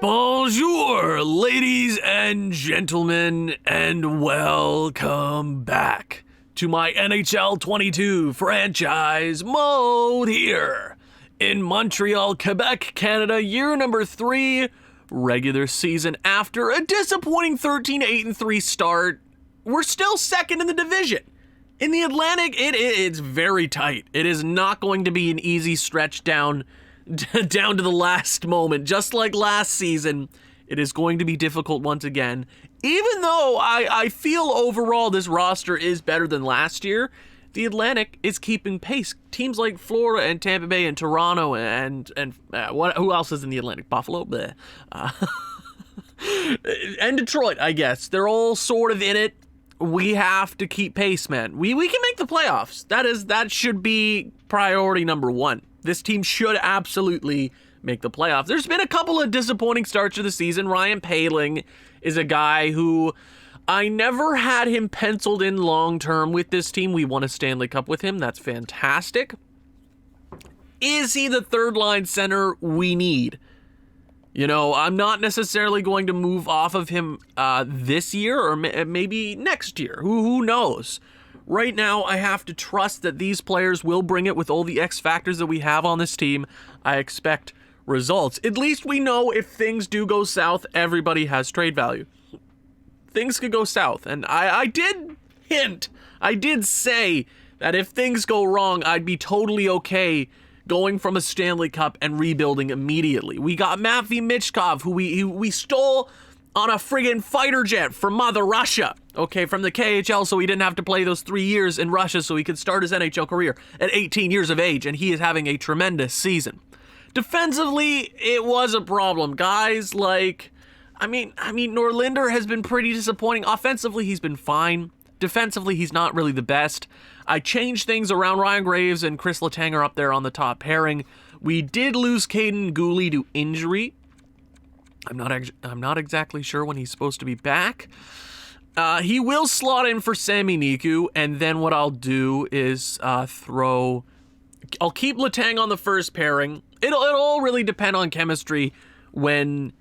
Bonjour, ladies and gentlemen, and welcome back to my NHL 22 franchise mode here in Montreal, Quebec, Canada, year number 3, regular season. After a disappointing 13-8-3 start, we're still second in the division. In the Atlantic, it's very tight. It is not going to be an easy stretch down to the last moment. Just like last season, it is going to be difficult once again. Even though I feel overall this roster is better than last year, the Atlantic is keeping pace. Teams like Florida and Tampa Bay and Toronto and who else is in the Atlantic? Buffalo? And Detroit, I guess. They're all sort of in it. We have to keep pace, man. We can make the playoffs. That should be priority number 1. This team should absolutely make the playoffs. There's been a couple of disappointing starts to the season. Ryan Poehling is a guy who I never had him penciled in long-term with this team. We won a Stanley Cup with him. That's fantastic. Is he the third-line center we need? You know, I'm not necessarily going to move off of him this year or maybe next year. Who knows? Right now, I have to trust that these players will bring it with all the X factors that we have on this team. I expect results. At least we know if things do go south, everybody has trade value. Things could go south. And I did say that if things go wrong, I'd be totally okay going from a Stanley Cup and rebuilding immediately. We got Matvei Michkov, who we stole on a friggin' fighter jet from Mother Russia, okay, from the KHL, so he didn't have to play those 3 years in Russia so he could start his NHL career at 18 years of age, and he is having a tremendous season. Defensively, it was a problem. Guys like, I mean, Norlinder has been pretty disappointing. Offensively, he's been fine. Defensively, he's not really the best. I changed things around. Ryan Graves and Chris Letang are up there on the top pairing. We did lose Caden Gooley to injury. I'm not exactly sure when he's supposed to be back. He will slot in for Sami Niku, and then what I'll do is I'll keep Letang on the first pairing. It'll all really depend on chemistry when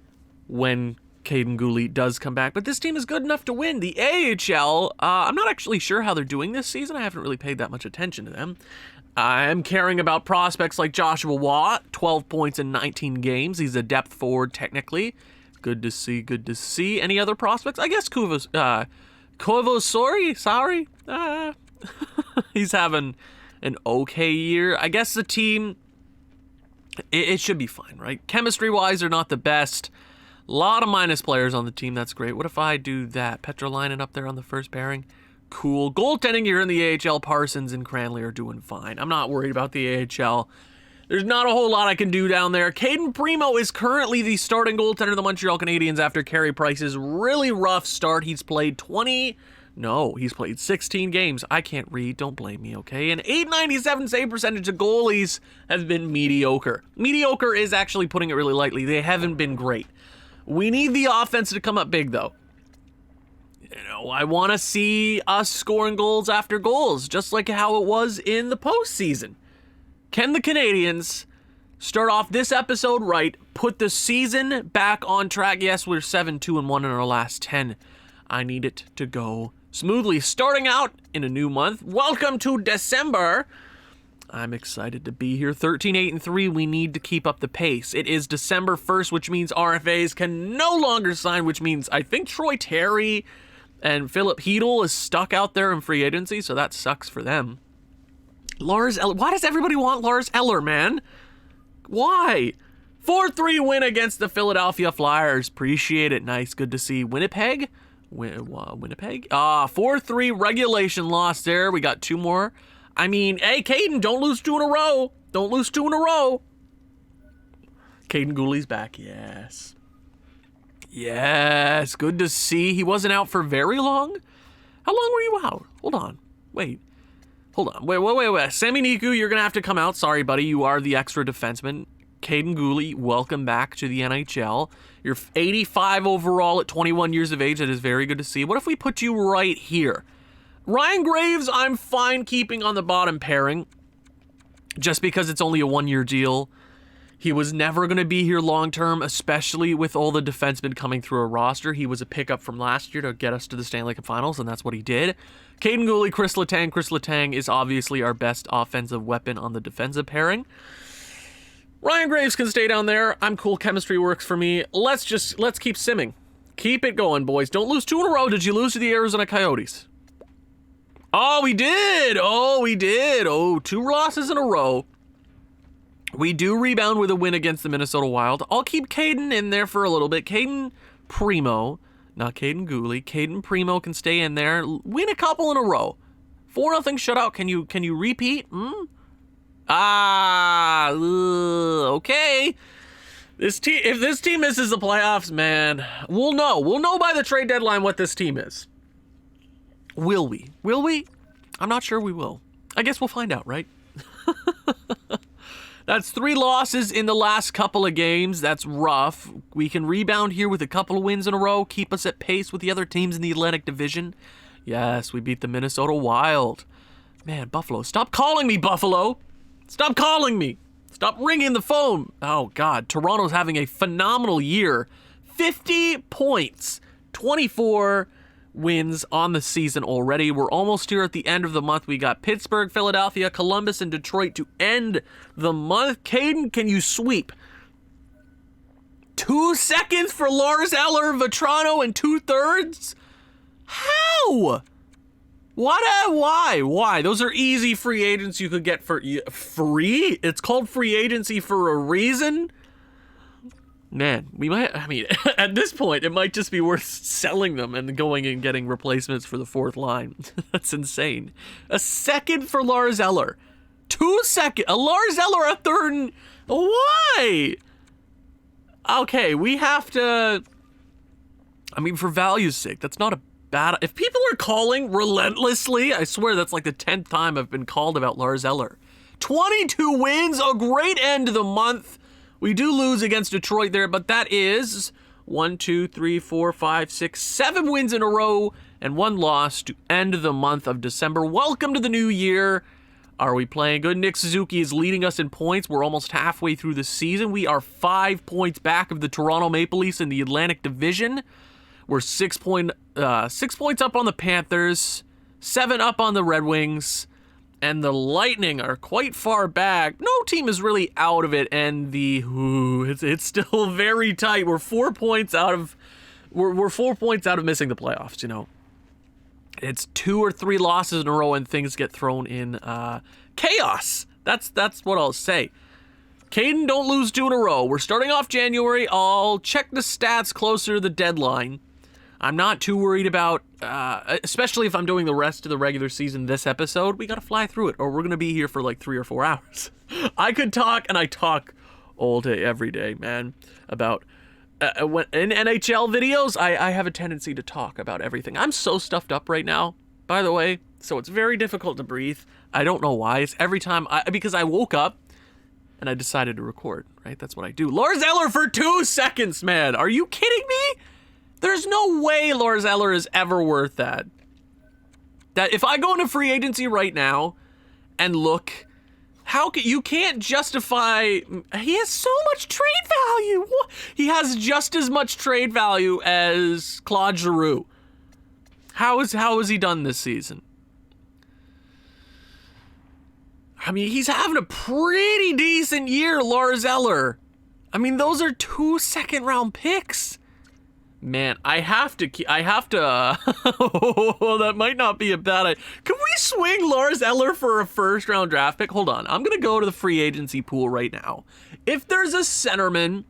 Caden Gooley does come back. But this team is good enough to win. The AHL, I'm not actually sure how they're doing this season. I haven't really paid that much attention to them. I'm caring about prospects like Joshua Watt, 12 points in 19 games. He's a depth forward technically. Good to see. Any other prospects? I guess sorry. He's having an okay year. I guess the team, it should be fine, right? Chemistry-wise, they're not the best. A lot of minus players on the team. That's great. What if I do that? Petrolainen up there on the first pairing. Cool. Goaltending here in the AHL, Parsons and Cranley are doing fine. I'm not worried about the AHL. There's not a whole lot I can do down there. Caden Primo is currently the starting goaltender of the Montreal Canadiens after Carey Price's really rough start. He's played 16 games. I can't read. Don't blame me, okay? And .897 save percentage of goalies has been mediocre. Mediocre is actually putting it really lightly. They haven't been great. We need the offense to come up big, though. You know, I want to see us scoring goals after goals, just like how it was in the postseason. Can the Canadiens start off this episode right, put the season back on track? Yes, we're 7-2-1 in our last 10. I need it to go smoothly. Starting out in a new month. Welcome to December. I'm excited to be here. 13-8-3, we need to keep up the pace. It is December 1st, which means RFAs can no longer sign, which means I think Troy Terry and Philip Hedl is stuck out there in free agency, so that sucks for them. Lars Eller. Why does everybody want Lars Eller, man? Why? 4-3 win against the Philadelphia Flyers. Appreciate it. Nice. Good to see. Winnipeg? Winnipeg? 4-3 regulation loss there. We got 2 more. I mean, hey, Caden, don't lose 2 in a row. Caden Gooley's back. Yes. Good to see. He wasn't out for very long. How long were you out? Hold on. Wait. Sami Niku, you're going to have to come out. Sorry, buddy. You are the extra defenseman. Caden Gooley, welcome back to the NHL. You're 85 overall at 21 years of age. That is very good to see. What if we put you right here? Ryan Graves, I'm fine keeping on the bottom pairing just because it's only a 1-year deal. He was never going to be here long term, especially with all the defensemen coming through a roster. He was a pickup from last year to get us to the Stanley Cup Finals, and that's what he did. Caden Gooley, Chris Letang. Chris Letang is obviously our best offensive weapon on the defensive pairing. Ryan Graves can stay down there. I'm cool. Chemistry works for me. Let's keep simming. Keep it going, boys. Don't lose 2 in a row. Did you lose to the Arizona Coyotes? Oh, we did. Oh, 2 losses in a row. We do rebound with a win against the Minnesota Wild. I'll keep Caden in there for a little bit. Caden Primo, not Caden Gooley. Caden Primo can stay in there. Win a couple in a row. 4-0 shutout. Can you repeat? Okay. If this team misses the playoffs, man, we'll know. We'll know by the trade deadline what this team is. Will we? Will we? I'm not sure we will. I guess we'll find out, right? That's 3 losses in the last couple of games. That's rough. We can rebound here with a couple of wins in a row, keep us at pace with the other teams in the Atlantic Division. Yes, we beat the Minnesota Wild. Man, Buffalo, stop calling me, Buffalo. Stop calling me. Stop ringing the phone. Oh, God. Toronto's having a phenomenal year. 50 points. 24 wins on the season already. We're almost here at the end of the month. We got Pittsburgh, Philadelphia, Columbus, and Detroit to end the month. Caden, can you sweep? 2 seconds for Lars Eller, Vetrano, and 2/3? How? Why? Those are easy free agents you could get for free? It's called free agency for a reason? Man, we might, at this point, it might just be worth selling them and going and getting replacements for the 4th line. That's insane. A second for Lars Eller. 2 seconds. A Lars Eller, a 3rd. Why? Okay, we have to, for value's sake, that's not a bad. If people are calling relentlessly, I swear that's like the 10th time I've been called about Lars Eller. 22 wins, a great end to the month. We do lose against Detroit there, but that is 1, 2, 3, 4, 5, 6, 7 wins in a row and 1 loss to end the month of December. Welcome to the new year. Are we playing good? Nick Suzuki is leading us in points. We're almost halfway through the season. We are 5 points back of the Toronto Maple Leafs in the Atlantic Division. We're 6 points up on the Panthers, 7 up on the Red Wings, and the Lightning are quite far back. No team is really out of it, and it's still very tight. We're 4 points out of missing the playoffs. You know, it's 2 or 3 losses in a row, and things get thrown in chaos. That's what I'll say. Caden, don't lose 2 in a row. We're starting off January. I'll check the stats closer to the deadline. I'm not too worried about, especially if I'm doing the rest of the regular season this episode. We got to fly through it, or we're going to be here for like 3 or 4 hours. I could talk, and I talk all day, every day, man, about, when in NHL videos, I have a tendency to talk about everything. I'm so stuffed up right now, by the way, so it's very difficult to breathe. I don't know why. It's every time, because I woke up, and I decided to record, right? That's what I do. Lars Eller for 2 seconds, man. Are you kidding me? There's no way Lars Eller is ever worth that. That if I go into free agency right now and look, you can't justify, he has so much trade value. He has just as much trade value as Claude Giroux. How has he done this season? He's having a pretty decent year, Lars Eller. Those are 2 second-round picks. Man, I have to, that might not be a bad idea. Can we swing Lars Eller for a 1st-round draft pick? Hold on, I'm going to go to the free agency pool right now. If there's a centerman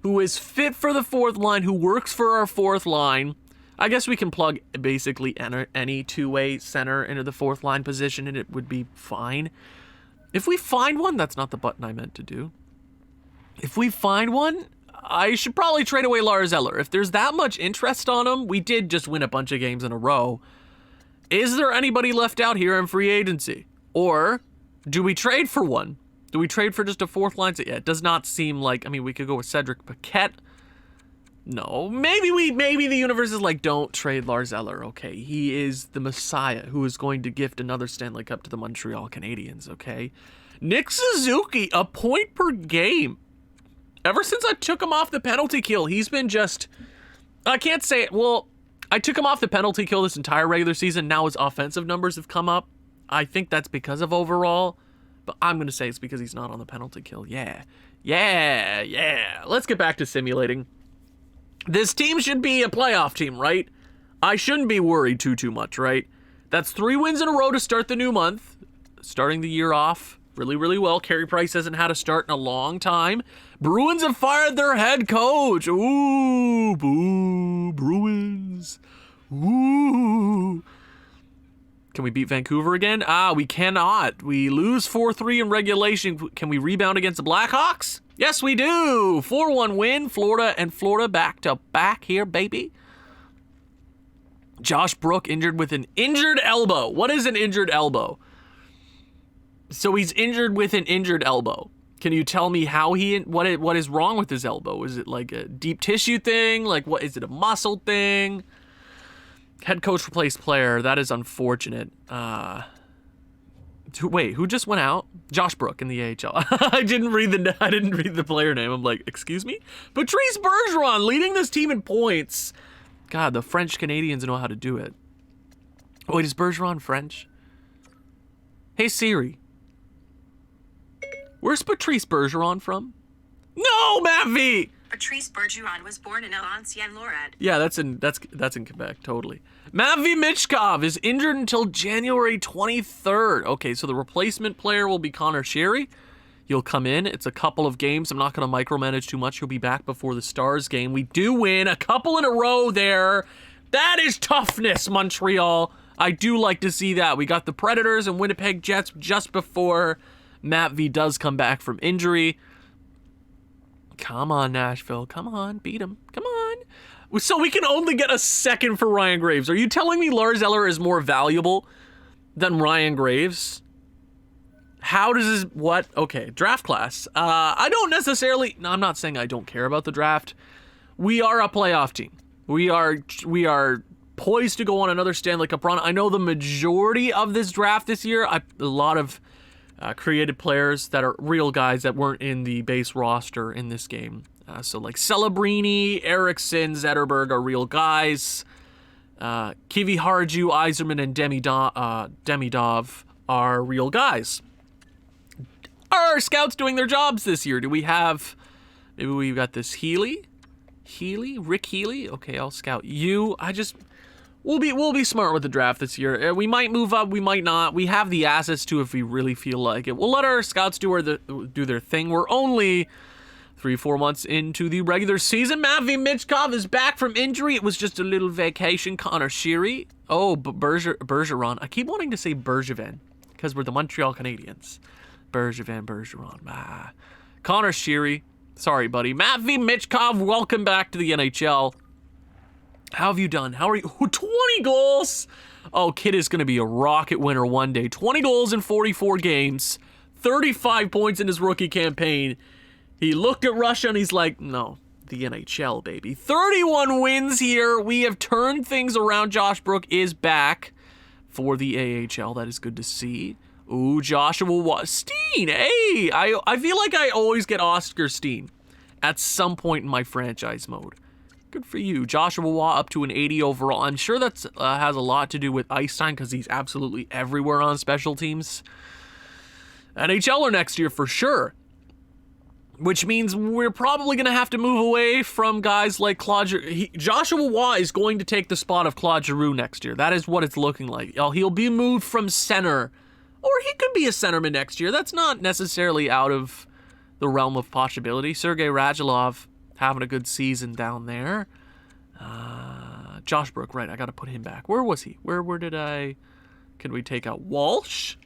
who is fit for the 4th line, who works for our 4th line, I guess we can plug basically any 2-way center into the 4th line position and it would be fine. If we find one, that's not the button I meant to do. If we find one, I should probably trade away Lars Eller. If there's that much interest on him, we did just win a bunch of games in a row. Is there anybody left out here in free agency? Or do we trade for one? Do we trade for just a 4th line? Yeah, it does not seem like, we could go with Cedric Paquette. No, maybe the universe is like, don't trade Lars Eller. Okay, he is the Messiah who is going to gift another Stanley Cup to the Montreal Canadiens. Okay, Nick Suzuki, a point per game. Ever since I took him off the penalty kill, he's been just... I can't say it. Well, I took him off the penalty kill this entire regular season. Now his offensive numbers have come up. I think that's because of overall. But I'm going to say it's because he's not on the penalty kill. Yeah. Let's get back to simulating. This team should be a playoff team, right? I shouldn't be worried too much, right? That's 3 wins in a row to start the new month. Starting the year off really well. Carey Price hasn't had a start in a long time. Bruins have fired their head coach. Ooh, boo, Bruins. Ooh. Can we beat Vancouver again? We cannot. We lose 4-3 in regulation. Can we rebound against the Blackhawks? Yes, we do. 4-1 win. Florida back to back here, baby. Josh Brook injured with an injured elbow. What is an injured elbow? So he's injured with an injured elbow. Can you tell me how what is wrong with his elbow? Is it like a deep tissue thing? Like, what is it, a muscle thing? Head coach replaced player. That is unfortunate. Wait, who just went out? Josh Brook in the AHL. I didn't read the player name. I'm like, excuse me? Patrice Bergeron leading this team in points. God, the French Canadians know how to do it. Wait, is Bergeron French? Hey Siri. Where's Patrice Bergeron from? No, Matt V! Patrice Bergeron was born in Ancienne-Lorraine. Yeah, that's in Quebec, totally. Matvei Michkov is injured until January 23rd. Okay, so the replacement player will be Connor Sherry. He'll come in. It's a couple of games. I'm not going to micromanage too much. He'll be back before the Stars game. We do win a couple in a row there. That is toughness, Montreal. I do like to see that. We got the Predators and Winnipeg Jets just before Matt V does come back from injury. Come on, Nashville. Come on, beat him. Come on. So we can only get a second for Ryan Graves. Are you telling me Lars Eller is more valuable than Ryan Graves? How does his... What? Okay, draft class. I don't necessarily... No, I'm not saying I don't care about the draft. We are a playoff team. We are poised to go on another Stanley Cup run. I know the majority of this draft this year, a lot of created players that are real guys that weren't in the base roster in this game. So like Celebrini, Eriksson, Zetterberg are real guys. Kivi Harju, Yzerman, and Demidov are real guys. Are our scouts doing their jobs this year? Do we have... Maybe we've got this Rick Healy? Okay, I'll scout you. We'll be smart with the draft this year. We might move up, we might not. We have the assets to if we really feel like it. We'll let our scouts do their thing. We're only 3-4 months into the regular season. Matvei Michkov is back from injury. It was just a little vacation. Connor Sherry. Oh, Bergeron. I keep wanting to say Bergevin because we're the Montreal Canadiens. Bergeron. Connor Sherry. Sorry, buddy. Matvei Michkov, welcome back to the NHL. How have you done? How are you? 20 goals! Oh, kid is going to be a rocket winner one day. 20 goals in 44 games. 35 points in his rookie campaign. He looked at Russia and he's like, no, the NHL, baby. 31 wins here. We have turned things around. Josh Brook is back for the AHL. That is good to see. Ooh, Joshua Steen. Hey, I feel like I always get Oscar Steen at some point in my franchise mode. Good for you. Joshua Waugh up to an 80 overall. I'm sure that has a lot to do with ice time because he's absolutely everywhere on special teams. NHLer next year for sure. Which means we're probably going to have to move away from guys like Claude Giroux. Joshua Waugh is going to take the spot of Claude Giroux next year. That is what it's looking like. He'll be moved from center. Or he could be a centerman next year. That's not necessarily out of the realm of possibility. Sergei Radulov having a good season down there. Josh Brook, right, I got to put him back. Where was he? Where did I... Could we take out Walsh?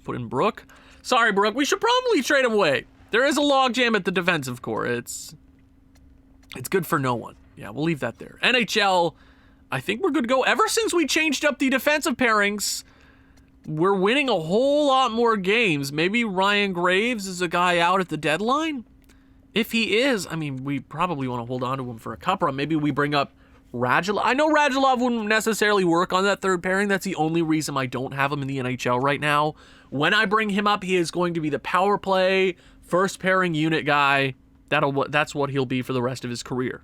Put in Brook. Sorry, Brook, we should probably trade him away. There is a logjam at the defensive core. It's good for no one. Yeah, we'll leave that there. NHL, I think we're good to go. Ever since we changed up the defensive pairings, we're winning a whole lot more games. Maybe Ryan Graves is a guy out at the deadline? If he is, I mean, we probably want to hold on to him for a cup run. Maybe we bring up Radulov. I know Radulov wouldn't necessarily work on that third pairing. That's the only reason I don't have him in the NHL right now. When I bring him up, he is going to be the power play, first pairing unit guy. That's what he'll be for the rest of his career.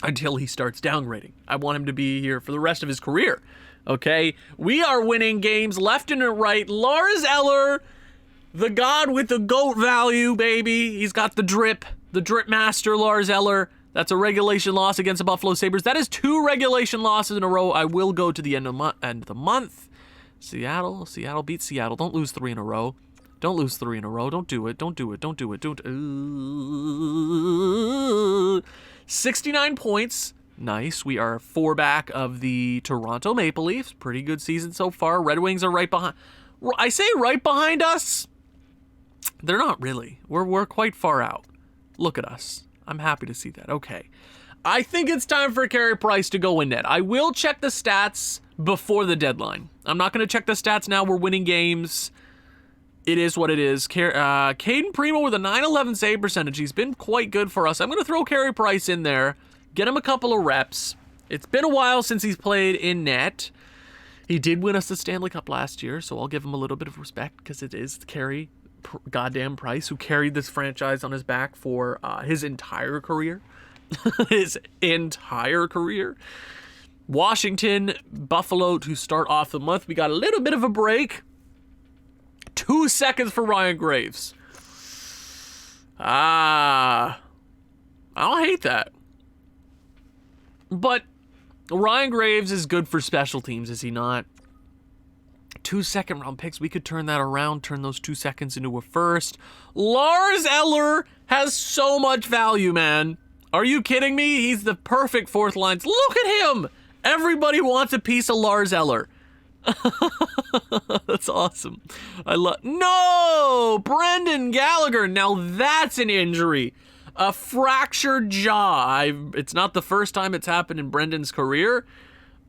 Until he starts downgrading. I want him to be here for the rest of his career. Okay? We are winning games left and right. Lars Eller, the god with the GOAT value, baby. He's got the drip master, Lars Eller. That's a regulation loss against the Buffalo Sabres. That is 2 regulation losses in a row. I will go to the end of the month. Seattle beats Seattle. Don't lose 3 in a row. Don't lose 3 in a row. Don't do it. 69 points. Nice. We are 4 back of the Toronto Maple Leafs. Pretty good season so far. Red Wings are right behind. I say right behind us. They're not really. We're quite far out. Look at us. I'm happy to see that. Okay. I think it's time for Carey Price to go in net. I will check the stats before the deadline. I'm not going to check the stats now. We're winning games. It is what it is. Caden Primo with a .911 save percentage. He's been quite good for us. I'm going to throw Carey Price in there. Get him a couple of reps. It's been a while since he's played in net. He did win us the Stanley Cup last year, so I'll give him a little bit of respect because it is Carey goddamn Price who carried this franchise on his back for his entire career. His entire career. Washington, Buffalo to start off the month. We got a little bit of a break. 2 seconds for Ryan Graves. I don't hate that. But Ryan Graves is good for special teams, is he not? 2 second-round picks. We could turn that around, turn those 2 seconds into a first. Lars Eller has so much value, man. Are you kidding me? He's the perfect 4th line. Look at him! Everybody wants a piece of Lars Eller. That's awesome. No! Brendan Gallagher. Now that's an injury. A fractured jaw. It's not the first time it's happened in Brendan's career.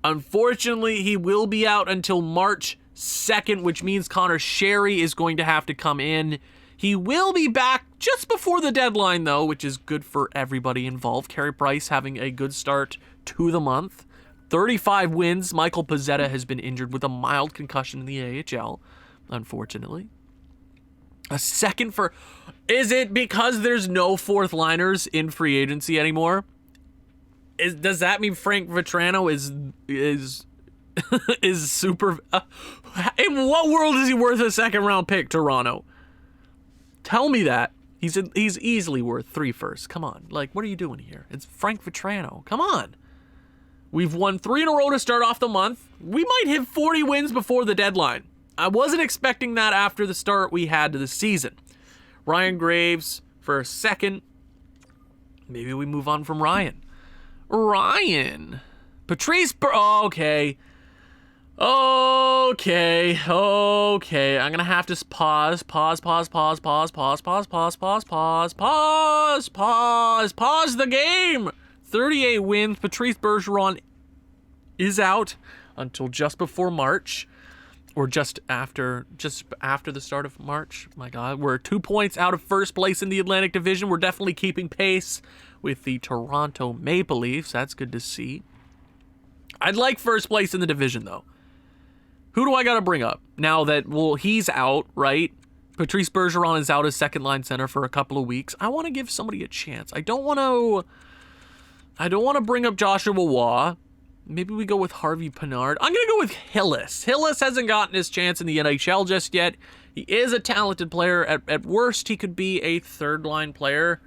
Unfortunately, he will be out until March 2nd, which means Connor Sherry is going to have to come in. He will be back just before the deadline, though, which is good for everybody involved. Carey Price having a good start to the month. 35 wins. Michael Pezzetta has been injured with a mild concussion in the AHL, unfortunately. A second for... Is it because there's no 4th liners in free agency anymore? Does that mean Frank Vetrano is super... in what world is he worth a 2nd round pick, Toronto? Tell me that. He's easily worth 3 firsts. Come on. Like, what are you doing here? It's Frank Vetrano. Come on. We've won 3 in a row to start off the month. We might hit 40 wins before the deadline. I wasn't expecting that after the start we had to the season. Ryan Graves for a second. Maybe we move on from Ryan. Patrice okay. I'm gonna have to pause the game. 38 wins. Patrice Bergeron is out until just before March, or just after the start of March. My God, we're 2 points out of first place in the Atlantic Division. We're definitely keeping pace with the Toronto Maple Leafs. That's good to see. I'd like first place in the division, though. Who do I got to bring up now that, he's out, right? Patrice Bergeron is out as 2nd line center for a couple of weeks. I want to give somebody a chance. I don't want to bring up Joshua Waugh. Maybe we go with Harvey Pinard. I'm going to go with Hillis. Hillis hasn't gotten his chance in the NHL just yet. He is a talented player. At worst, he could be a 3rd line player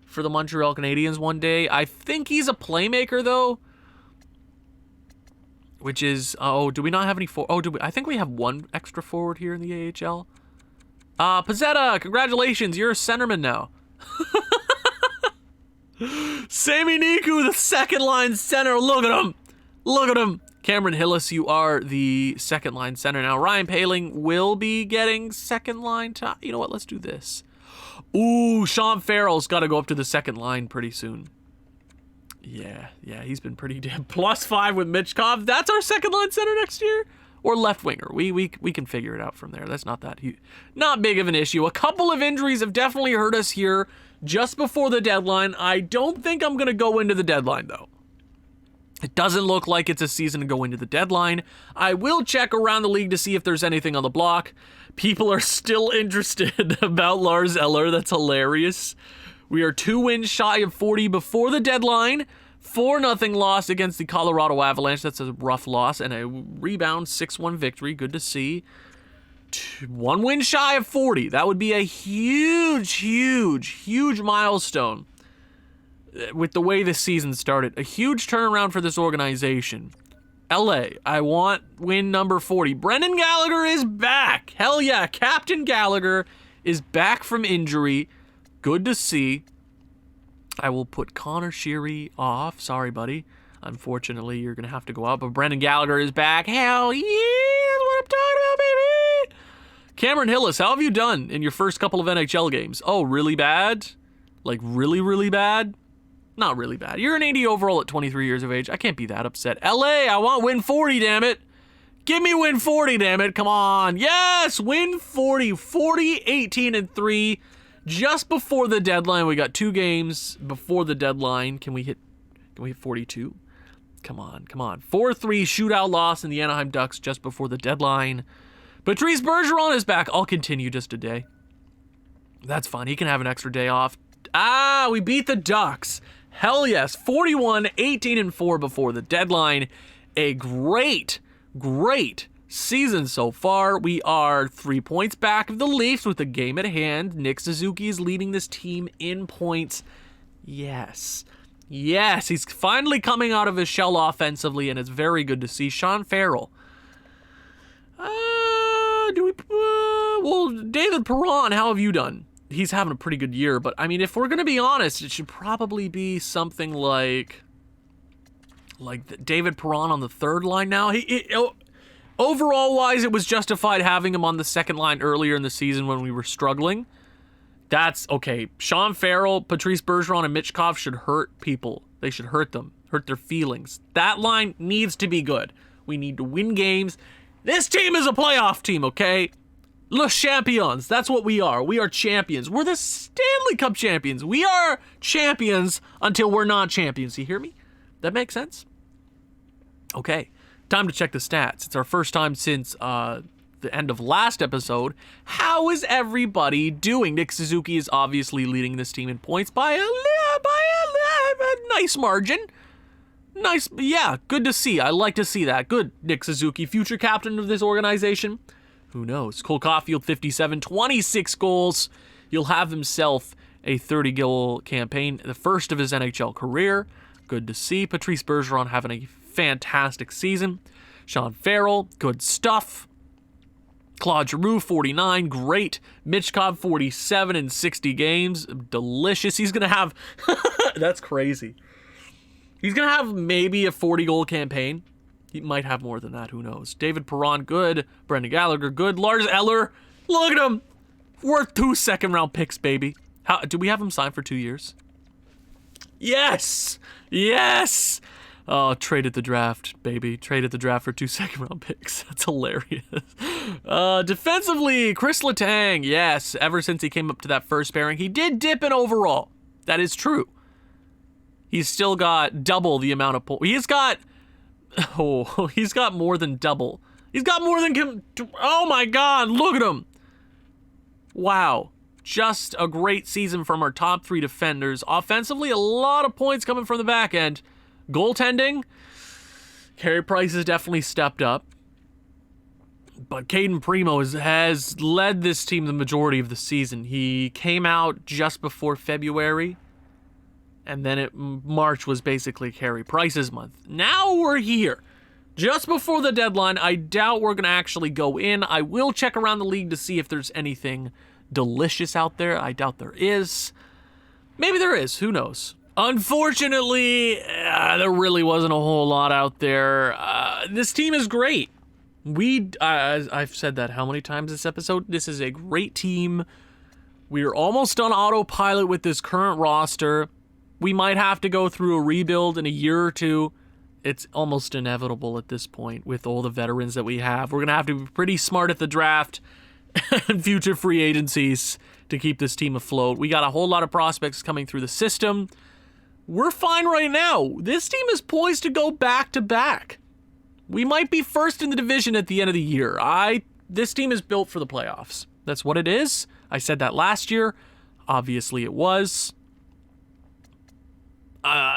for the Montreal Canadiens one day. I think he's a playmaker, though. Which is, do we not have any I think we have 1 extra forward here in the AHL. Pezzetta, congratulations, you're a centerman now. Sami Niku, the 2nd line center, look at him. Cameron Hillis, you are the 2nd line center now. Ryan Poehling will be getting 2nd line top. You know what, let's do this. Ooh, Sean Farrell's got to go up to the 2nd line pretty soon. Yeah, he's been pretty damn +5 with Michkov. That's our 2nd line center next year, or left winger. We can figure it out from there. That's not big of an issue. A couple of injuries have definitely hurt us here just before the deadline. I don't think I'm gonna go into the deadline though. It doesn't look like it's a season to go into the deadline. I will check around the league to see if there's anything on the block. People are still interested about Lars Eller. That's hilarious. We are 2 wins shy of 40 before the deadline. 4-0 loss against the Colorado Avalanche. That's a rough loss. And a rebound 6-1 victory. Good to see. 1 win shy of 40. That would be a huge milestone with the way this season started. A huge turnaround for this organization. LA, I want win number 40. Brendan Gallagher is back. Hell yeah, Captain Gallagher is back from injury. Good to see. I will put Connor Sheary off. Sorry, buddy. Unfortunately, you're going to have to go out. But Brendan Gallagher is back. Hell yeah, that's what I'm talking about, baby. Cameron Hillis, how have you done in your first couple of NHL games? Oh, really bad? Like really bad? Not really bad. You're an 80 overall at 23 years of age. I can't be that upset. LA, I want win 40, damn it. Give me win 40, damn it. Come on. Yes, win 40. 40, 18, and 3. Just before the deadline. We got 2 games before the deadline. Can we hit 42? Come on. 4-3 shootout loss in the Anaheim Ducks just before the deadline. Patrice Bergeron is back. I'll continue just a day. That's fine. He can have an extra day off. We beat the Ducks. Hell yes, 41, 18, and 4 before the deadline. A great season so far. We are 3 points back of the Leafs with the game at hand. Nick Suzuki is leading this team in points. Yes, he's finally coming out of his shell offensively, and it's very good to see. Sean Farrell. David Perron, how have you done? He's having a pretty good year, but I mean, if we're going to be honest, it should probably be something like David Perron on the third line now. Overall wise, it was justified having him on the second line earlier in the season when we were struggling. That's okay. Sean Farrell, Patrice Bergeron, and Michkov should hurt people. They should hurt them, hurt their feelings. That line needs to be good. We need to win games. This team is a playoff team, okay? Le Champions, that's what we are. We are champions. We're the Stanley Cup champions. We are champions until we're not champions. You hear me? That makes sense? Okay, time to check the stats. It's our first time since the end of last episode. How is everybody doing? Nick Suzuki is obviously leading this team in points by a nice margin. Nice, yeah, good to see. I like to see that. Good, Nick Suzuki, future captain of this organization. Who knows? Cole Caulfield, 57, 26 goals. He'll have himself a 30-goal campaign, the first of his NHL career. Good to see. Patrice Bergeron having a fantastic season. Sean Farrell, good stuff. Claude Giroux, 49, great. Michkov, 47 in 60 games. Delicious. He's going to have... That's crazy. He's going to have maybe a 40-goal campaign. He might have more than that. Who knows? David Perron, good. Brendan Gallagher, good. Lars Eller, look at him. Worth 2 second-round picks, baby. Do we have him signed for 2 years? Yes. Oh, traded the draft, baby. Traded the draft for 2 second-round picks. That's hilarious. Defensively, Chris Letang, yes. Ever since he came up to that first pairing, he did dip in overall. That is true. He's still got double the amount of points. He's got more than double. He's got more than... Oh my God, look at him. Wow. Just a great season from our top 3 defenders. Offensively, a lot of points coming from the back end. Goaltending, Carey Price has definitely stepped up. But Caden Primo has led this team the majority of the season. He came out just before February. And then March was basically Carey Price's month. Now we're here. Just before the deadline, I doubt we're going to actually go in. I will check around the league to see if there's anything delicious out there. I doubt there is. Maybe there is. Who knows? Unfortunately, there really wasn't a whole lot out there. This team is great. I've said that how many times this episode? This is a great team. We're almost on autopilot with this current roster. We might have to go through a rebuild in a year or two. It's almost inevitable at this point with all the veterans that we have. We're going to have to be pretty smart at the draft and future free agencies to keep this team afloat. We got a whole lot of prospects coming through the system. We're fine right now. This team is poised to go back-to-back. We might be first in the division at the end of the year. This team is built for the playoffs. That's what it is. I said that last year. Obviously it was.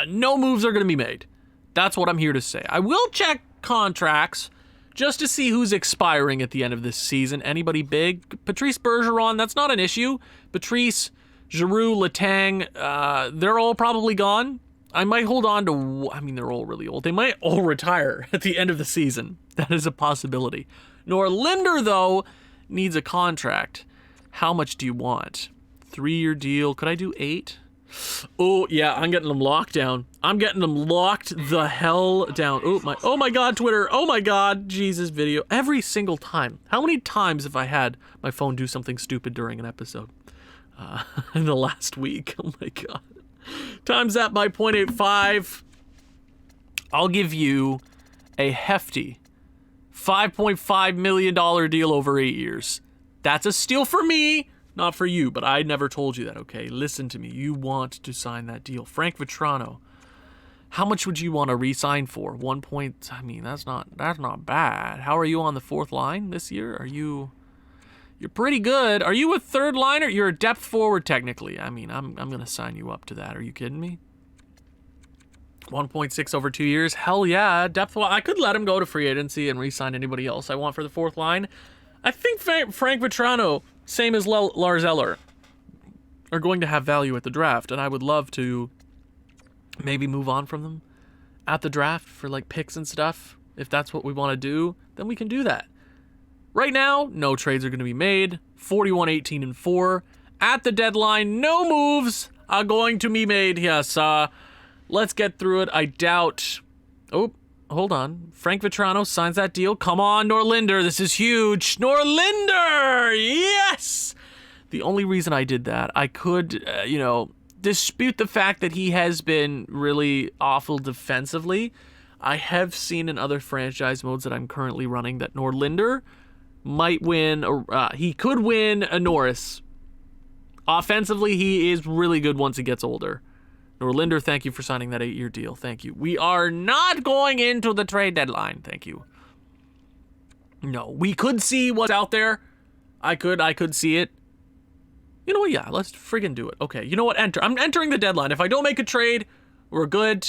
no moves are going to be made. That's what I'm here to say. I will check contracts just to see who's expiring at the end of this season. Anybody big? Patrice Bergeron, that's not an issue. Patrice, Giroux, Letang, they're all probably gone. I might hold on to, they're all really old. They might all retire at the end of the season. That is a possibility. Norlinder, though, needs a contract. How much do you want? 3-year deal. Could I do 8? Oh, yeah, I'm getting them locked down. I'm getting them locked the hell down. Oh my God, Twitter. Oh my God, Jesus, video. Every single time. How many times have I had my phone do something stupid during an episode? In the last week. Oh my God. Times that by 0.85. I'll give you a hefty $5.5 million deal over 8 years. That's a steal for me. Not for you, but I never told you that, okay? Listen to me. You want to sign that deal. Frank Vetrano. How much would you want to re-sign for? 1 point. That's not bad. How are you on the 4th line this year? You're pretty good. Are you a 3rd liner? You're a depth forward technically. I'm going to sign you up to that. Are you kidding me? 1.6 over 2 years. Hell yeah. Depth. I could let him go to free agency and re-sign anybody else I want for the 4th line. I think Frank Vetrano, same as Lars Eller, are going to have value at the draft, and I would love to maybe move on from them at the draft for like picks and stuff. If that's what we want to do, then we can do that. Right now, no trades are going to be made. 41-18-4. At the deadline, no moves are going to be made. Yes, let's get through it. I doubt... Oh, hold on. Frank Vetrano signs that deal. Come on, Norlinder. This is huge. Norlinder! Yes! The only reason I did that, I could, dispute the fact that he has been really awful defensively. I have seen in other franchise modes that I'm currently running that Norlinder might win, he could win a Norris. Offensively, he is really good once he gets older. Norlinder, thank you for signing that 8-year deal. Thank you. We are not going into the trade deadline. Thank you. No, we could see what's out there. I could see it. You know what? Yeah, let's friggin' do it. Okay, you know what? I'm entering the deadline. If I don't make a trade, we're good.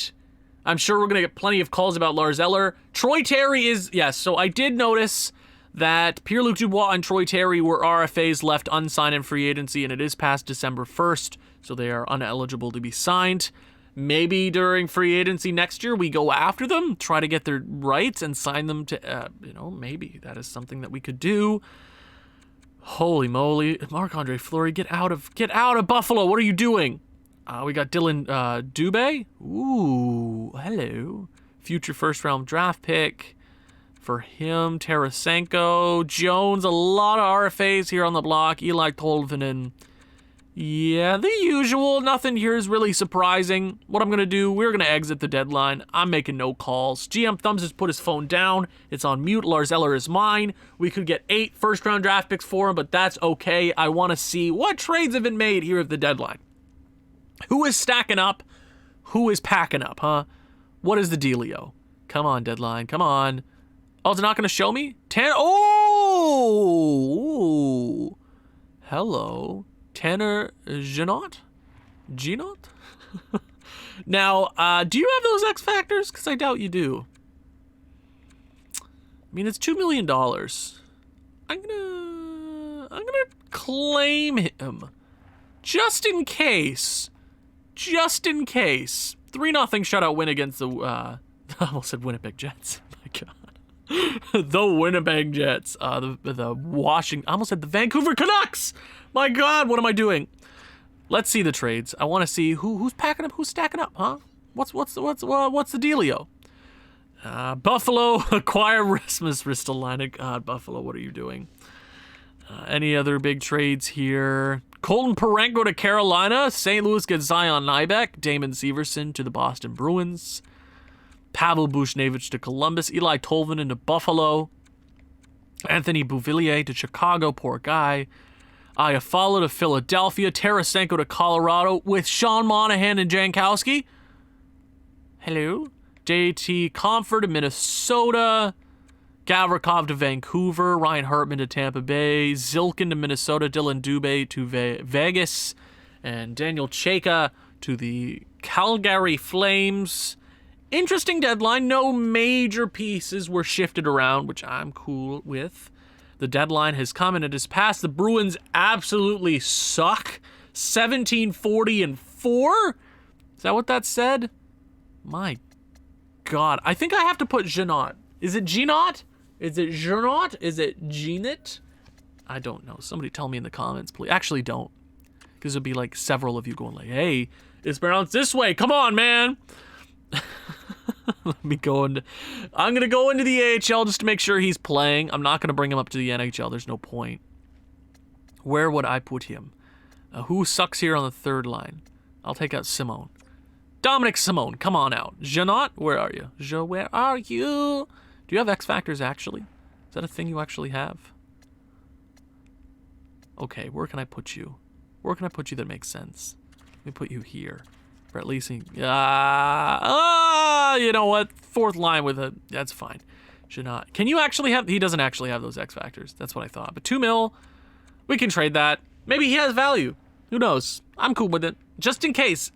I'm sure we're going to get plenty of calls about Lars Eller. Troy Terry is... Yes, so I did notice that Pierre-Luc Dubois and Troy Terry were RFAs left unsigned in free agency, and it is past December 1st, so they are ineligible to be signed. Maybe during free agency next year, we go after them, try to get their rights, and sign them to, maybe that is something that we could do. Holy moly. Marc-Andre Fleury, get out of Buffalo. What are you doing? We got Dylan Dubé. Ooh, hello. Future first-round draft pick for him. Tarasenko, Jones, a lot of RFAs here on the block. Eli Tolvanen. Yeah, the usual. Nothing here is really surprising. What I'm going to do, we're going to exit the deadline. I'm making no calls. GM Thumbs has put his phone down. It's on mute. Lars Eller is mine. We could get 8 first-round draft picks for him, but that's okay. I want to see what trades have been made here at the deadline. Who is stacking up? Who is packing up, huh? What is the dealio? Come on, deadline. Come on. Oh, it's not going to show me? Oh! Hello. Tanner Ginot? Now, do you have those X Factors? Because I doubt you do. It's $2 million. I'm gonna claim him. Just in case. 3-0 shutout win against the, I almost said Winnipeg Jets. My God. The Winnipeg Jets. The Washington, I almost said the Vancouver Canucks. My God, what am I doing? Let's see the trades. I want to see who's packing up, who's stacking up, huh? What's the dealio? Buffalo acquire Rasmus Ristolainen. God, Buffalo, what are you doing? Any other big trades here? Colton Parayko to Carolina. St. Louis gets Zion Nybeck. Damon Severson to the Boston Bruins. Pavel Buchnevich to Columbus. Eli Tolvanen to Buffalo. Anthony Beauvillier to Chicago. Poor guy. Iafallo to Philadelphia. Tarasenko to Colorado with Sean Monahan and Jankowski. Hello. JT Compher to Minnesota. Gavrikov to Vancouver. Ryan Hartman to Tampa Bay. Zilkin to Minnesota. Dylan Dubé to Vegas. And Daniel Chayka to the Calgary Flames. Interesting deadline. No major pieces were shifted around, which I'm cool with. The deadline has come and it has passed. The Bruins absolutely suck. 17-40-4? Is that what that said? My God. I think I have to put Jeanot. Is it Jeanot? Is it Jeanot? Is it Jeanette? I don't know. Somebody tell me in the comments, please. Actually, don't. Because there'll be like several of you going like, hey, it's pronounced this way. Come on, man. Let me go into... I'm going to go into the AHL just to make sure he's playing. I'm not going to bring him up to the NHL. There's no point. Where would I put him? Who sucks here on the third line? I'll take out Simone. Dominic Simone, come on out. Jeanot, where are you? Where are you? Do you have X Factors, actually? Is that a thing you actually have? Okay, where can I put you? Where can I put you that makes sense? Let me put you here. For at least... you know what? Fourth line with a... That's fine. Jeanot. Can you actually have... He doesn't actually have those X Factors. That's what I thought. But 2 mil, we can trade that. Maybe he has value. Who knows? I'm cool with it. Just in case.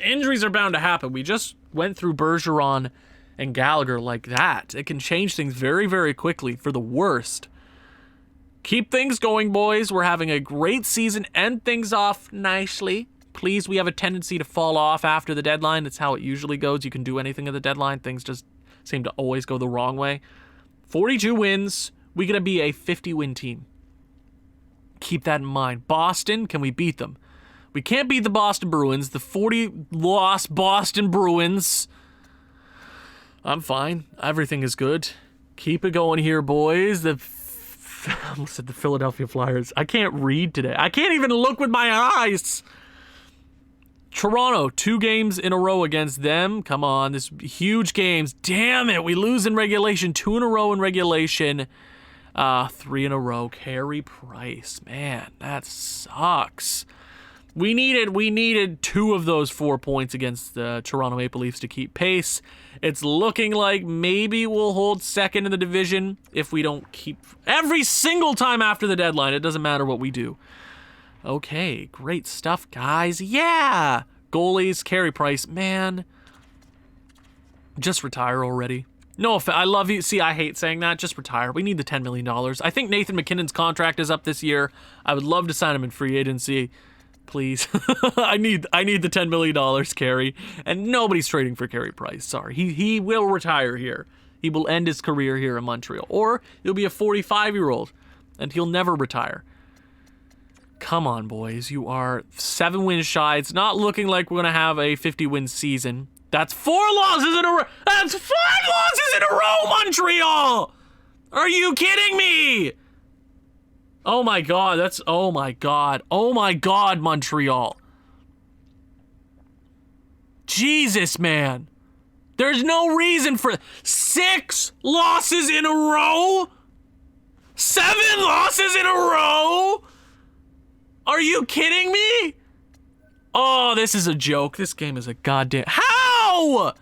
Injuries are bound to happen. We just went through Bergeron and Gallagher like that. It can change things very, very quickly for the worst. Keep things going, boys. We're having a great season. End things off nicely. Please, we have a tendency to fall off after the deadline. That's how it usually goes. You can do anything at the deadline. Things just seem to always go the wrong way. 42 wins. We're going to be a 50-win team. Keep that in mind. Boston, can we beat them? We can't beat the Boston Bruins, the 40-loss Boston Bruins. I'm fine. Everything is good. Keep it going here, boys. I almost said the Philadelphia Flyers. I can't read today. I can't even look with my eyes. Toronto, 2 games in a row against them. Come on, this huge games. Damn it, we lose in regulation. 2 in a row in regulation. 3 in a row. Carey Price. Man, that sucks. We needed 2 of those 4 points against the Toronto Maple Leafs to keep pace. It's looking like maybe we'll hold second in the division if we don't keep... Every single time after the deadline, it doesn't matter what we do. Okay, great stuff, guys. Yeah! Goalies, Carey Price. Man, just retire already. No, I love you. See, I hate saying that. Just retire. We need the $10 million. I think Nathan McKinnon's contract is up this year. I would love to sign him in free agency. Please. I need the $10 million, Carey. And nobody's trading for Carey Price. Sorry. He will retire here. He will end his career here in Montreal. Or he'll be a 45-year-old and he'll never retire. Come on, boys. You are 7 wins shy. It's not looking like we're going to have a 50-win season. That's 4 losses in a row. That's 5 losses in a row, Montreal! Are you kidding me? Oh my God, oh my God, Montreal. Jesus, man. There's no reason for 6 losses in a row? 7 losses in a row? Are you kidding me? Oh, this is a joke. This game is a goddamn... How?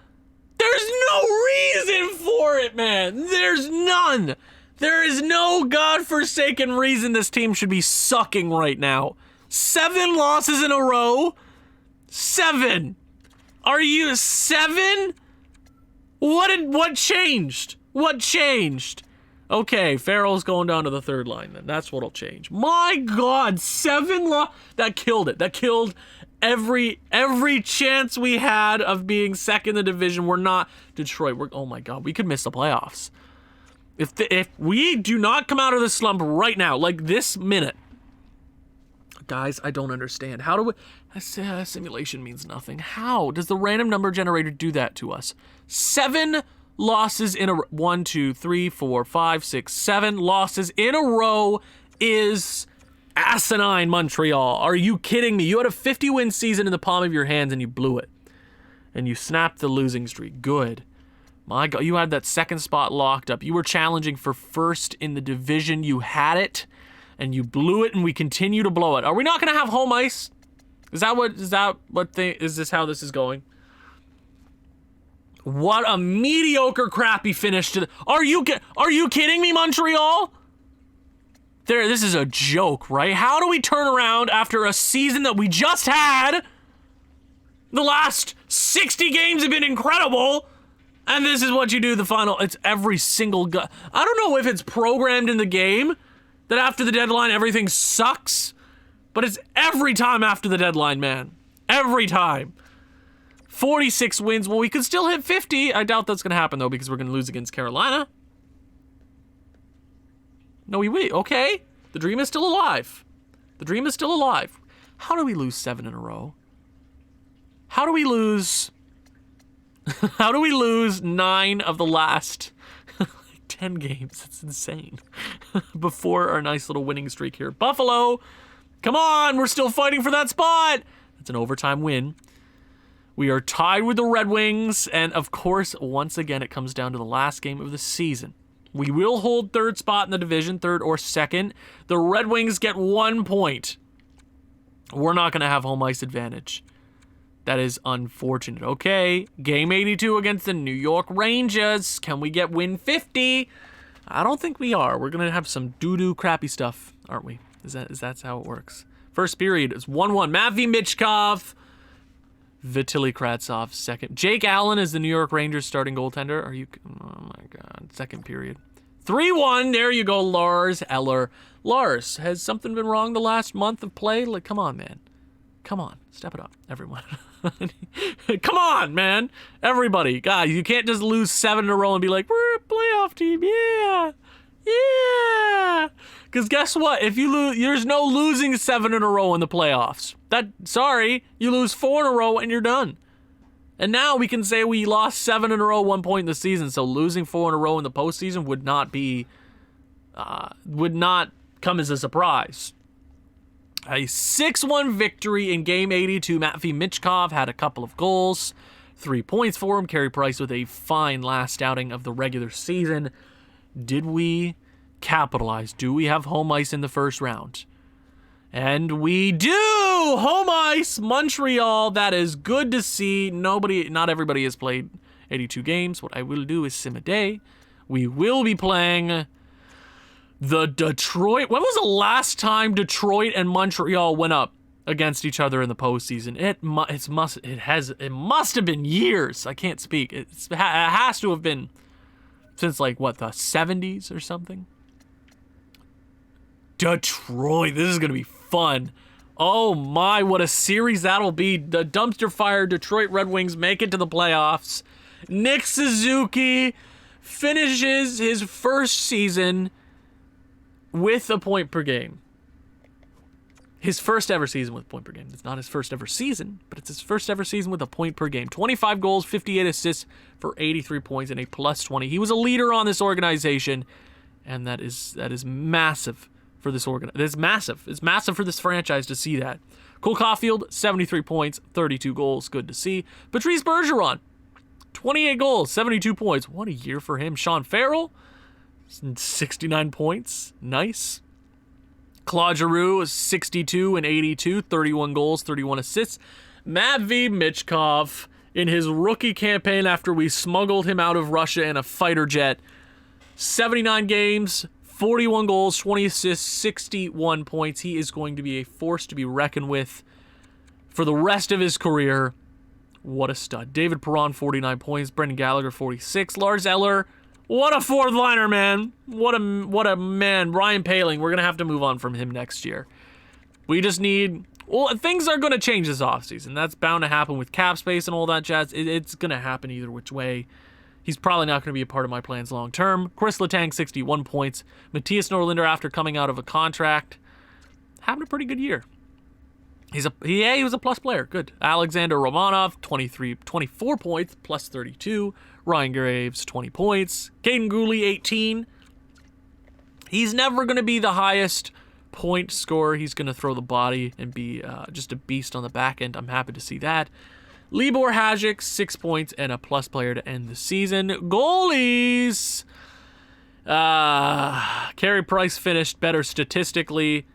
There's no reason for it, man. There's none. There is no godforsaken reason this team should be sucking right now. 7 losses in a row? 7. Are you 7? What changed? What changed? Okay, Farrell's going down to the 3rd line then. That's what'll change. My God, 7 that killed it. That killed every chance we had of being second in the division. We're not Detroit. Oh my God, we could miss the playoffs. If we do not come out of the slump right now, like this minute, guys, I don't understand. How do we... simulation means nothing. How does the random number generator do that to us? 7 losses in a... 1, 2, 3, 4, 5, 6, 7 losses in a row is asinine, Montreal. Are you kidding me? You had a 50-win season in the palm of your hands and you blew it. And you snapped the losing streak. Good. My God, you had that 2nd spot locked up. You were challenging for 1st in the division. You had it, and you blew it, and we continue to blow it. Are we not going to have home ice? Is this how this is going? What a mediocre, crappy finish to the... Are you kidding me, Montreal? This is a joke, right? How do we turn around after a season that we just had The last 60 games have been incredible. And this is what you do the final. It's every single guy. I don't know if it's programmed in the game that after the deadline everything sucks, but it's every time after the deadline, man. Every time. 46 wins. Well, we could still hit 50. I doubt that's going to happen, though, because we're going to lose against Carolina. No, we wait. Okay. The dream is still alive. The dream is still alive. How do we lose 7 in a row? How do we lose... How do we lose 9 of the last 10 games? It's insane. Before our nice little winning streak here. Buffalo, come on, we're still fighting for that spot. That's an overtime win. We are tied with the Red Wings, and of course, once again, it comes down to the last game of the season. We will hold third spot in the division, third or second. The Red Wings get 1 point. We're not going to have home ice advantage. That is unfortunate. Okay, game 82 against the New York Rangers. Can we get win 50? I don't think we are. We're gonna have some doo-doo crappy stuff, aren't we? Is that how it works? First period is 1-1. Matvei Michkov, Vitaly Kravtsov second. Jake Allen is the New York Rangers starting goaltender. Are you? Oh my God. Second period. 3-1. There you go, Lars Eller. Lars, has something been wrong the last month of play? Like, come on, man. Come on, step it up, everyone. Come on, man. Everybody. Guys, you can't just lose 7 in a row and be like, we're a playoff team. Yeah. Yeah. Because guess what? If you lose, there's no losing 7 in a row in the playoffs. Sorry, you lose 4 in a row and you're done. And now we can say we lost 7 in a row 1 point in the season. So losing 4 in a row in the postseason would not come as a surprise. A 6-1 victory in Game 82. Matvei Michkov had a couple of goals. 3 points for him. Carey Price with a fine last outing of the regular season. Did we capitalize? Do we have home ice in the first round? And we do! Home ice, Montreal. That is good to see. Not everybody has played 82 games. What I will do is sim a day. We will be playing... the Detroit. When was the last time Detroit and Montreal went up against each other in the postseason? It must have been years. I can't speak. It has to have been since like what, the 70s or something. Detroit. This is gonna be fun. Oh my, what a series that'll be. The dumpster fire Detroit Red Wings make it to the playoffs. Nick Suzuki finishes his first season with a point per game. His first ever season with a point per game. It's not his first ever season, but it's his first ever season with a point per game. 25 goals, 58 assists for 83 points and a plus 20. He was a leader on this organization, and that is massive for this organization. It's massive. It's massive for this franchise to see that. Cole Caulfield, 73 points, 32 goals. Good to see. Patrice Bergeron, 28 goals, 72 points. What a year for him. Sean Farrell, 69 points. Nice. Claude Giroux is 62 and 82, 31 goals, 31 assists. Matvei Michkov in his rookie campaign after we smuggled him out of Russia in a fighter jet. 79 games, 41 goals, 20 assists, 61 points. He is going to be a force to be reckoned with for the rest of his career. What a stud. David Perron, 49 points. Brendan Gallagher, 46. Lars Eller, what a fourth liner, man. What a man. Ryan Poehling, we're going to have to move on from him next year. We just need... Well, things are going to change this offseason. That's bound to happen with cap space and all that jazz. It's going to happen either which way. He's probably not going to be a part of my plans long term. Chris Letang, 61 points. Matthias Norlinder, after coming out of a contract, having a pretty good year. He was a plus player. Good. Alexander Romanov, 24 points, plus 32. Ryan Graves, 20 points. Caden Gooley, 18. He's never going to be the highest point scorer. He's going to throw the body and be just a beast on the back end. I'm happy to see that. Libor Hajic, 6 points and a plus player to end the season. Goalies! Carey Price finished better statistically.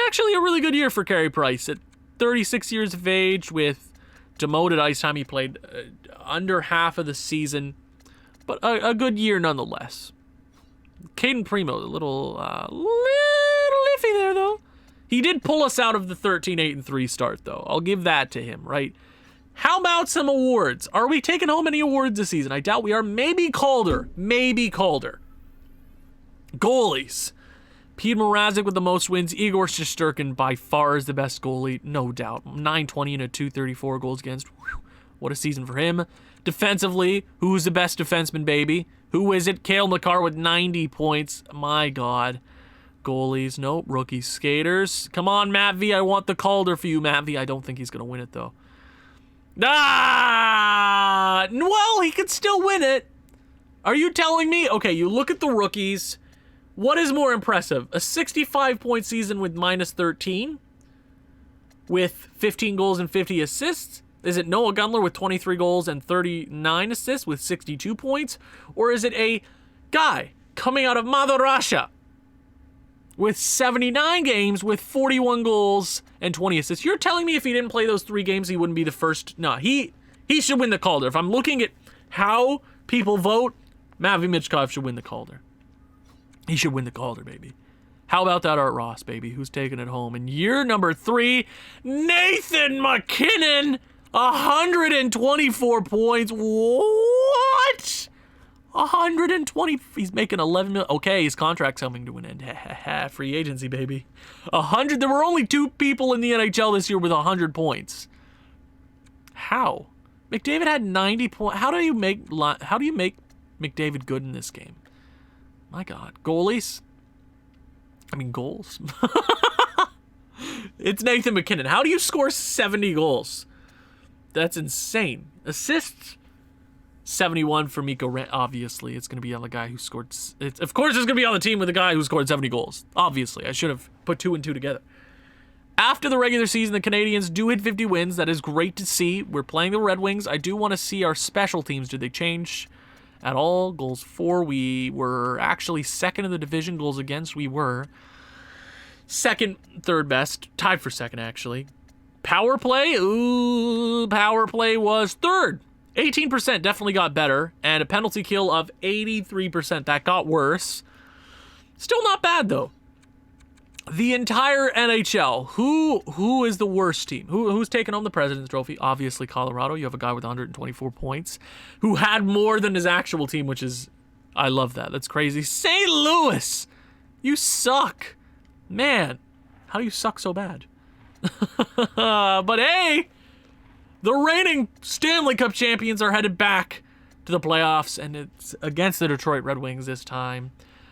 Actually, a really good year for Carey Price. At 36 years of age with demoted ice time, he played under half of the season. But a good year nonetheless. Caden Primo, a little iffy there, though. He did pull us out of the 13-8-3 start, though. I'll give that to him, right? How about some awards? Are we taking home any awards this season? I doubt we are. Maybe Calder. Maybe Calder. Goalies. Pete Mrazek with the most wins. Igor Shesterkin by far is the best goalie, no doubt. 920 and a 234 goals against. Whew. What a season for him. Defensively, who's the best defenseman, baby? Who is it? Cale Makar with 90 points. My God. Goalies, nope. Rookie skaters. Come on, Matt V. I want the Calder for you, Matt V. I don't think he's going to win it, though. Well, he could still win it. Are you telling me? Okay, you look at the rookies. What is more impressive? A 65-point season with minus 13? With 15 goals and 50 assists? Is it Noah Gunler with 23 goals and 39 assists with 62 points? Or is it a guy coming out of Mother Russia with 79 games with 41 goals and 20 assists? You're telling me if he didn't play those 3 games, he wouldn't be the first? No, he should win the Calder. If I'm looking at how people vote, Matvei Michkov should win the Calder. He should win the Calder, baby. How about that Art Ross, baby? Who's taking it home? In year number 3, Nathan MacKinnon, 124 points. What? 120. He's making 11 million. Okay, his contract's coming to an end. Free agency, baby. 100. There were only 2 people in the NHL this year with 100 points. How? McDavid had 90 points. How do you make McDavid good in this game? My God. Goalies? I mean, goals. It's Nathan MacKinnon. How do you score 70 goals? That's insane. Assists? 71 for Mikko Rantanen. Obviously, it's going to be on the guy who scored. Of course, it's going to be on the team with the guy who scored 70 goals. Obviously, I should have put 2 and 2 together. After the regular season, the Canadiens do hit 50 wins. That is great to see. We're playing the Red Wings. I do want to see our special teams. Did they change at all? Goals for. We were actually second in the division. Goals against. We were second, third best. Tied for second, actually. Power play. Ooh, power play was third. 18% definitely got better. And a penalty kill of 83%. That got worse. Still not bad, though. The entire NHL, who is the worst team? Who's taking home the President's Trophy? Obviously, Colorado. You have a guy with 124 points who had more than his actual team, which is, I love that. That's crazy. St. Louis, you suck. Man, how do you suck so bad? But hey, the reigning Stanley Cup champions are headed back to the playoffs, and it's against the Detroit Red Wings this time.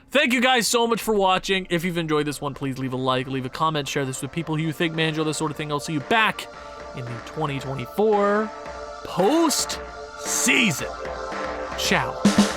Thank you guys so much for watching. If you've enjoyed this one, please leave a like, leave a comment, share this with people who you think may enjoy this sort of thing. I'll see you back in the 2024 post-season. Ciao.